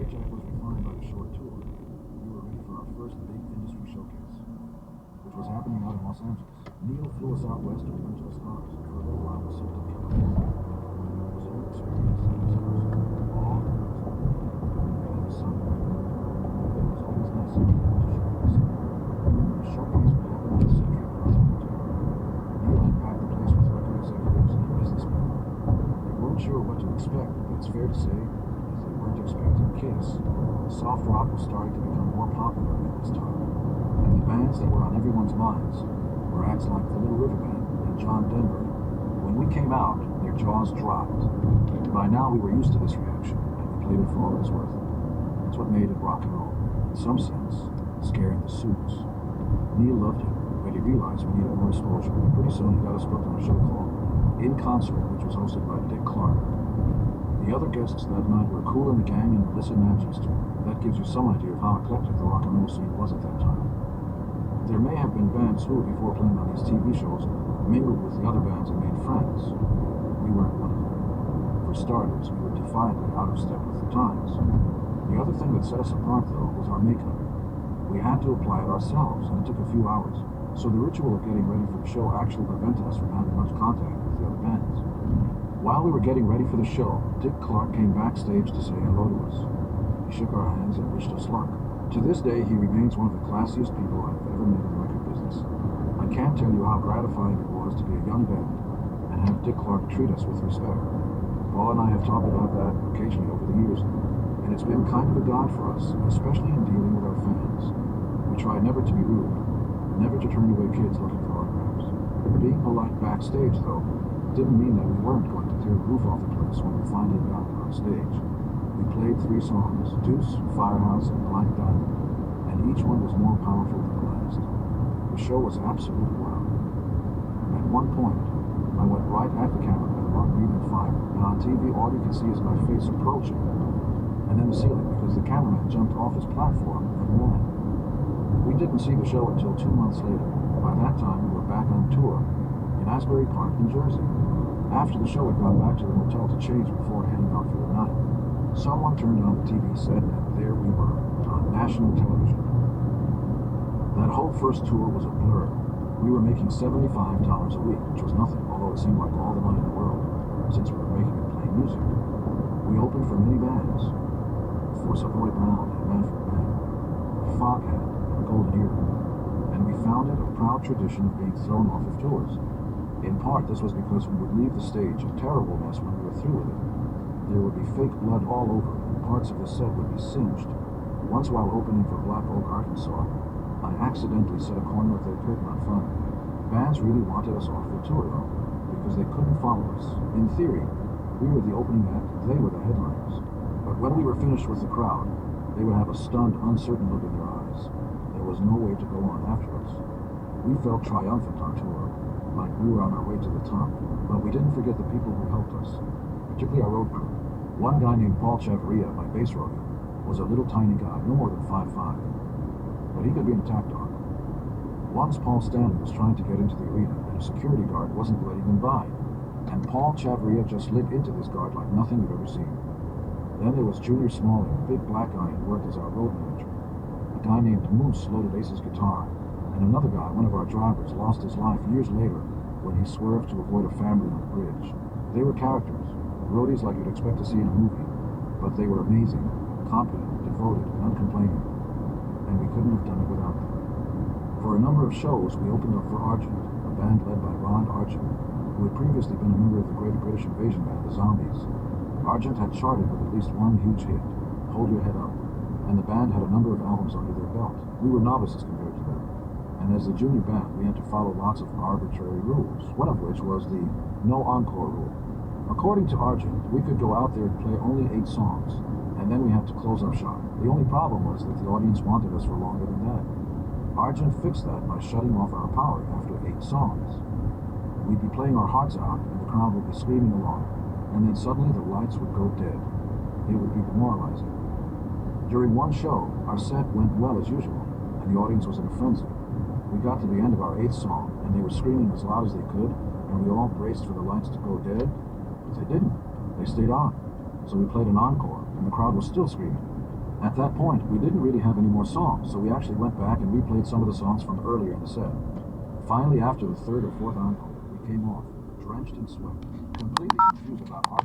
paycheck was refined by the short tour. We were ready for our first big industry showcase, which was happening out in Los Angeles. Neil flew us out west to a bunch of stars, and for a little while we soaked up California. It was a new experience, and it was ours. All the girls were there. We had the sun. It was always nice to showcase. The showcase would happen on the Century Plaza Hotel. Neil had packed the place with record executives and businessmen. They weren't sure what to expect, but it's fair to say they weren't expecting Kiss. Soft rock was starting to become more popular at this time, and the bands that were on everyone's minds were acts like the Little River Band and John Denver. When we came out, their jaws dropped. By now we were used to this reaction, and we played it for all it was worth. It's what made it rock and roll, in some sense, scaring the suits. Neil loved it, but he realized we needed more exposure. Pretty soon he got us booked on a show called In Concert, which was hosted by Dick Clark. The other guests that night were Kool and the Gang and Melissa Manchester. That gives you some idea of how eclectic the rock and roll scene was at that time. There may have been bands who, before playing on these TV shows, mingled with the other bands and made friends. We weren't one of them. For starters, we were defiantly out of step with the times. The other thing that set us apart, though, was our makeup. We had to apply it ourselves, and it took a few hours, so the ritual of getting ready for the show actually prevented us from having much contact with the other bands. While we were getting ready for the show, Dick Clark came backstage to say hello to us. He shook our hands and wished us luck. To this day, he remains one of the classiest people I've ever met in the record business. I can't tell you how gratifying it was to be a young band and have Dick Clark treat us with respect. Paul and I have talked about that occasionally over the years, and it's been kind of a guide for us, especially in dealing with our fans. We tried never to be rude, never to turn away kids looking for autographs. Being polite backstage, though, didn't mean that we weren't going to tear the roof off the place when we finally got on stage. We played 3 songs, Deuce, Firehouse, and Black Diamond, and each one was more powerful than the last. The show was absolutely wild. At one point, I went right at the cameraman while breathing fire, and on TV all you could see is my face approaching, and then the ceiling, because the cameraman jumped off his platform and ran. We didn't see the show until 2 months later. By that time, we were back on tour in Asbury Park, New Jersey. After the show, we got back to the hotel to change before heading out for the night. Someone turned on the TV set, and there we were, on national television. That whole first tour was a blur. We were making $75 a week, which was nothing, although it seemed like all the money in the world, since we were making and playing music. We opened for many bands, for Savoy Brown and Manfred Mann, Foghat and Golden Earring, and we founded a proud tradition of being thrown off of tours. In part, this was because we would leave the stage a terrible mess when we were through with it. There would be fake blood all over, and parts of the set would be singed. Once while opening for Black Oak, Arkansas, I accidentally set a corner of their curtain on fire. Bands really wanted us off the tour, though, because they couldn't follow us. In theory, we were the opening act, they were the headliners. But when we were finished with the crowd, they would have a stunned, uncertain look in their eyes. There was no way to go on after us. We felt triumphant on tour, like we were on our way to the top, but we didn't forget the people who helped us, particularly our road crew. One guy named Paul Chavarria, my bass roadie, was a little tiny guy, no more than 5'5", but he could be an attack dog. Once Paul Stanley was trying to get into the arena, and a security guard wasn't letting him by, and Paul Chavarria just lit into this guard like nothing we've ever seen. Then there was Junior Smalling, a big black guy who worked as our road manager. A guy named Moose loaded Ace's guitar, and another guy, one of our drivers, lost his life years later when he swerved to avoid a family on the bridge. They were characters, roadies like you'd expect to see in a movie, but they were amazing, competent, devoted, and uncomplaining, and we couldn't have done it without them. For a number of shows, we opened up for Argent, a band led by Ron Argent, who had previously been a member of the Great British Invasion band, the Zombies. Argent had charted with at least one huge hit, Hold Your Head Up, and the band had a number of albums under their belt. We were novices compared to them, and as the junior band, we had to follow lots of arbitrary rules, one of which was the no encore rule. According to Argent, we could go out there and play only 8 songs, and then we had to close up shop. The only problem was that the audience wanted us for longer than that. Argent fixed that by shutting off our power after 8 songs. We'd be playing our hearts out, and the crowd would be screaming along, and then suddenly the lights would go dead. It would be demoralizing. During one show, our set went well as usual, and the audience was in a frenzy. We got to the end of our 8th song, and they were screaming as loud as they could, and we all braced for the lights to go dead. But they didn't. They stayed on. So we played an encore, and the crowd was still screaming. At that point, we didn't really have any more songs, so we actually went back and replayed some of the songs from earlier in the set. Finally, after the third or fourth encore, we came off, drenched in sweat, completely confused about our